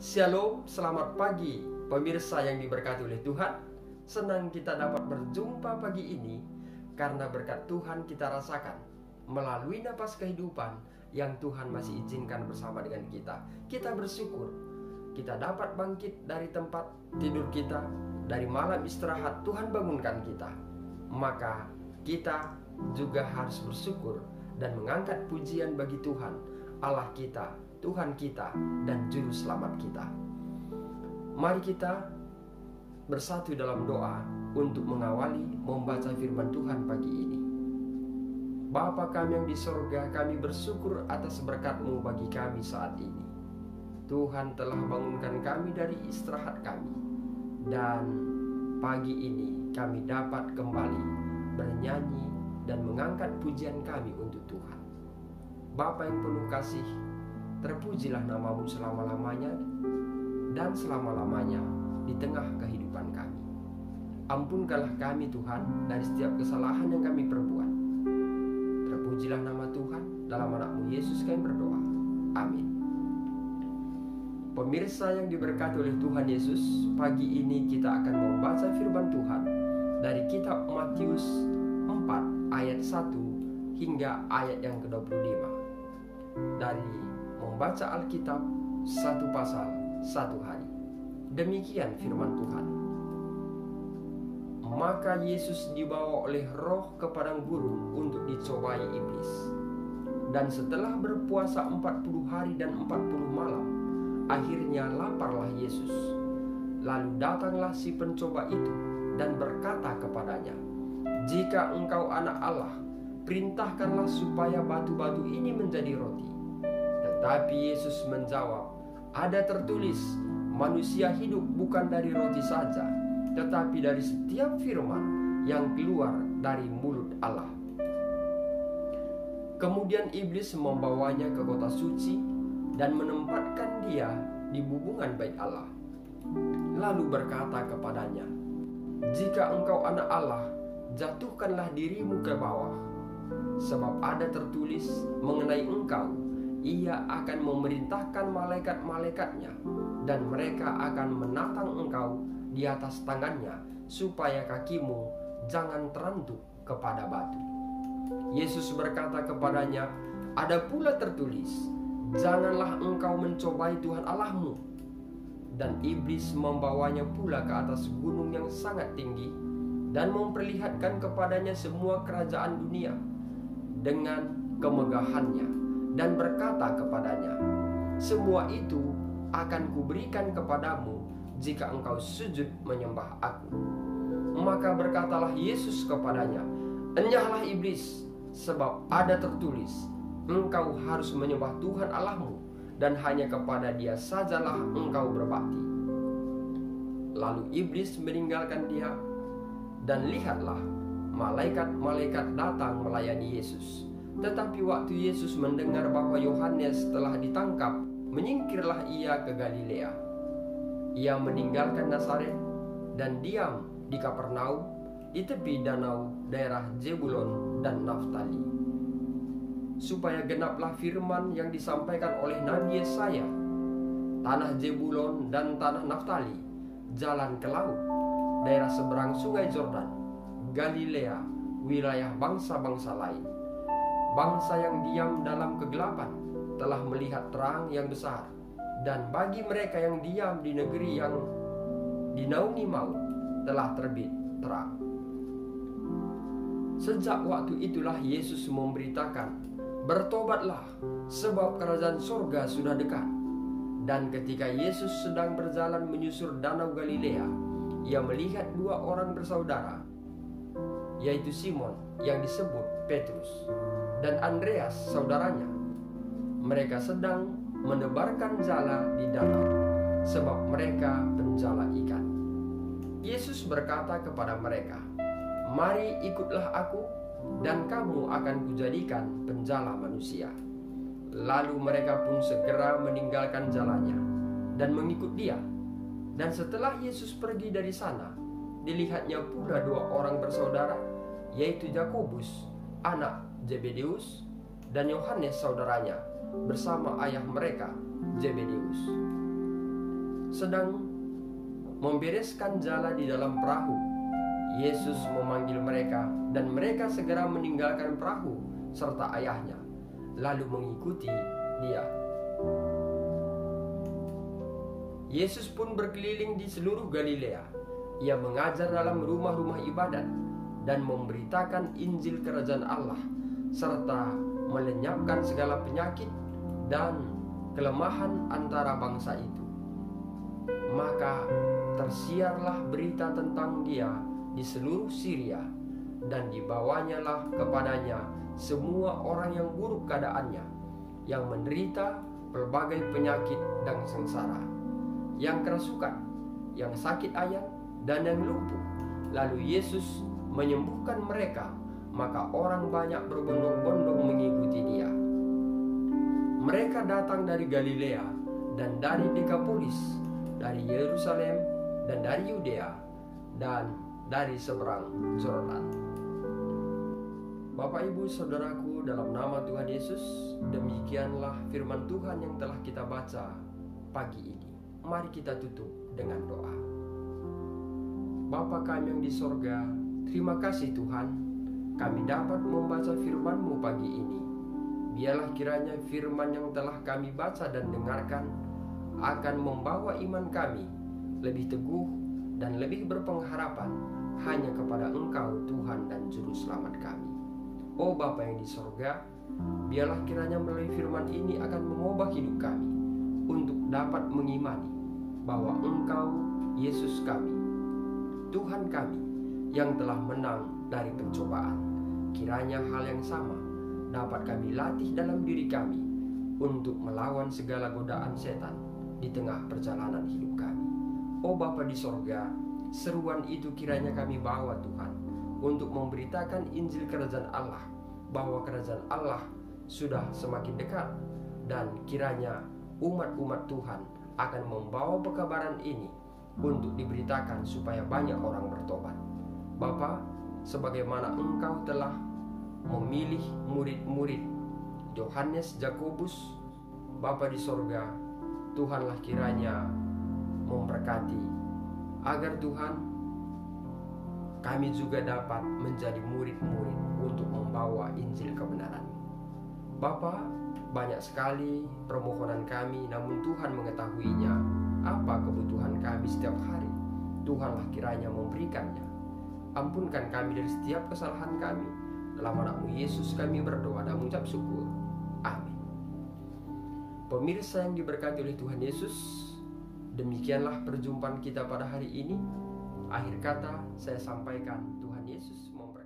Shalom, selamat pagi pemirsa yang diberkati oleh Tuhan. Senang kita dapat berjumpa pagi ini karena berkat Tuhan kita rasakan melalui napas kehidupan yang Tuhan masih izinkan bersama dengan kita. Kita bersyukur kita dapat bangkit dari tempat tidur kita, dari malam istirahat Tuhan bangunkan kita. Maka kita juga harus bersyukur dan mengangkat pujian bagi Tuhan Allah kita, Tuhan kita, dan Juru Selamat kita. Mari kita bersatu dalam doa untuk mengawali membaca firman Tuhan pagi ini. Bapa kami yang di sorga, kami bersyukur atas berkat-Mu bagi kami saat ini. Tuhan telah bangunkan kami dari istirahat kami, dan pagi ini kami dapat kembali bernyanyi dan mengangkat pujian kami untuk Tuhan. Bapa yang penuh kasih, terpujilah nama-Mu selama-lamanya dan selama-lamanya di tengah kehidupan kami. Ampunkanlah kami Tuhan dari setiap kesalahan yang kami perbuat. Terpujilah nama Tuhan, dalam anak-Mu Yesus kami berdoa. Amin. Pemirsa yang diberkati oleh Tuhan Yesus, pagi ini kita akan membaca firman Tuhan dari kitab Matius 4 ayat 1 hingga ayat yang ke-25. Dari membaca Alkitab satu pasal satu hari. Demikian firman Tuhan. Maka Yesus dibawa oleh Roh ke padang gurun untuk dicobai iblis. Dan setelah berpuasa 40 hari dan 40 malam, akhirnya laparlah Yesus. Lalu datanglah si pencoba itu dan berkata kepadanya, "Jika engkau anak Allah, perintahkanlah supaya batu-batu ini menjadi roti." Tetapi Yesus menjawab, "Ada tertulis, manusia hidup bukan dari roti saja, tetapi dari setiap firman yang keluar dari mulut Allah." Kemudian iblis membawanya ke kota suci dan menempatkan dia di bubungan bait Allah. Lalu berkata kepadanya, "Jika engkau anak Allah, jatuhkanlah dirimu ke bawah. Sebab ada tertulis mengenai engkau, Ia akan memerintahkan malaikat-malaikatnya, dan mereka akan menatang engkau di atas tangannya, supaya kakimu jangan terantuk kepada batu." Yesus berkata kepadanya, "Ada pula tertulis, janganlah engkau mencobai Tuhan Allahmu." Dan iblis membawanya pula ke atas gunung yang sangat tinggi, dan memperlihatkan kepadanya semua kerajaan dunia dengan kemegahannya, dan berkata kepadanya, "Semua itu akan kuberikan kepadamu jika engkau sujud menyembah aku." Maka berkatalah Yesus kepadanya, "Enyahlah iblis, sebab ada tertulis, engkau harus menyembah Tuhan Allahmu, dan hanya kepada Dia sajalah engkau berbakti." Lalu iblis meninggalkan dia, dan lihatlah, malaikat-malaikat datang melayani Yesus. Tetapi waktu Yesus mendengar bahwa Yohanes telah ditangkap, menyingkirlah ia ke Galilea. Ia meninggalkan Nazaret dan diam di Kapernaum, di tepi danau daerah Zebulon dan Naftali, supaya genaplah firman yang disampaikan oleh Nabi Yesaya, "Tanah Zebulon dan tanah Naftali, jalan ke laut, daerah seberang sungai Yordan, Galilea, wilayah bangsa-bangsa lain. Bangsa yang diam dalam kegelapan telah melihat terang yang besar, dan bagi mereka yang diam di negeri yang dinaungi maut telah terbit terang." Sejak waktu itulah Yesus memberitakan, "Bertobatlah, sebab kerajaan surga sudah dekat." Dan ketika Yesus sedang berjalan menyusur danau Galilea, ia melihat dua orang bersaudara, yaitu Simon yang disebut Petrus dan Andreas saudaranya. Mereka sedang menebarkan jala di danau, sebab mereka penjala ikan. Yesus berkata kepada mereka, "Mari ikutlah aku, dan kamu akan kujadikan penjala manusia." Lalu mereka pun segera meninggalkan jalannya dan mengikut dia. Dan setelah Yesus pergi dari sana, dilihatnya pula dua orang bersaudara, yaitu Yakobus anak Zebedeus dan Yohanes saudaranya, bersama ayah mereka Zebedeus. sedang membereskan jala di dalam perahu, Yesus memanggil mereka dan mereka segera meninggalkan perahu serta ayahnya, lalu mengikuti Dia. Yesus pun berkeliling di seluruh Galilea. Ia mengajar dalam rumah-rumah ibadat dan memberitakan Injil Kerajaan Allah, serta melenyapkan segala penyakit dan kelemahan antara bangsa itu. Maka tersiarlah berita tentang Dia di seluruh Syria, dan dibawanyalah kepadanya semua orang yang buruk keadaannya, yang menderita berbagai penyakit dan sengsara, yang kerasukan, yang sakit ayan, dan yang lumpuh. Lalu Yesus menyembuhkan mereka, maka orang banyak berbondong-bondong mengikuti Dia. Mereka datang dari Galilea dan dari Dekapolis, dari Yerusalem dan dari Yudea dan dari seberang Yordan. Bapak, Ibu, Saudaraku, dalam nama Tuhan Yesus, demikianlah firman Tuhan yang telah kita baca pagi ini. Mari kita tutup dengan doa. Bapa kami yang di sorga, terima kasih Tuhan, kami dapat membaca firman-Mu pagi ini. Biarlah kiranya firman yang telah kami baca dan dengarkan akan membawa iman kami lebih teguh dan lebih berpengharapan hanya kepada Engkau, Tuhan dan Juru Selamat kami. Oh Bapa yang di sorga, biarlah kiranya melalui firman ini akan mengubah hidup kami untuk dapat mengimani bahwa Engkau, Yesus kami, Tuhan kami yang telah menang dari pencobaan. Kiranya hal yang sama dapat kami latih dalam diri kami untuk melawan segala godaan setan di tengah perjalanan hidup kami. Oh Bapa di sorga, seruan itu kiranya kami bawa Tuhan untuk memberitakan Injil Kerajaan Allah, bahwa Kerajaan Allah sudah semakin dekat, dan kiranya umat-umat Tuhan akan membawa pekabaran ini untuk diberitakan supaya banyak orang bertobat. Bapa, sebagaimana Engkau telah memilih murid-murid Yohanes, Yakobus, Bapa di sorga, Tuhanlah kiranya memberkati agar Tuhan kami juga dapat menjadi murid-murid untuk membawa Injil kebenaran. Bapa, banyak sekali permohonan kami, namun Tuhan mengetahuinya apa kebutuhan kami setiap hari. Tuhanlah kiranya memberikannya. Ampunkan kami dari setiap kesalahan kami. Dalam nama-Mu Yesus kami berdoa dan mengucap syukur. Amin. Pemirsa yang diberkati oleh Tuhan Yesus, demikianlah perjumpaan kita pada hari ini. Akhir kata saya sampaikan, Tuhan Yesus memberkati.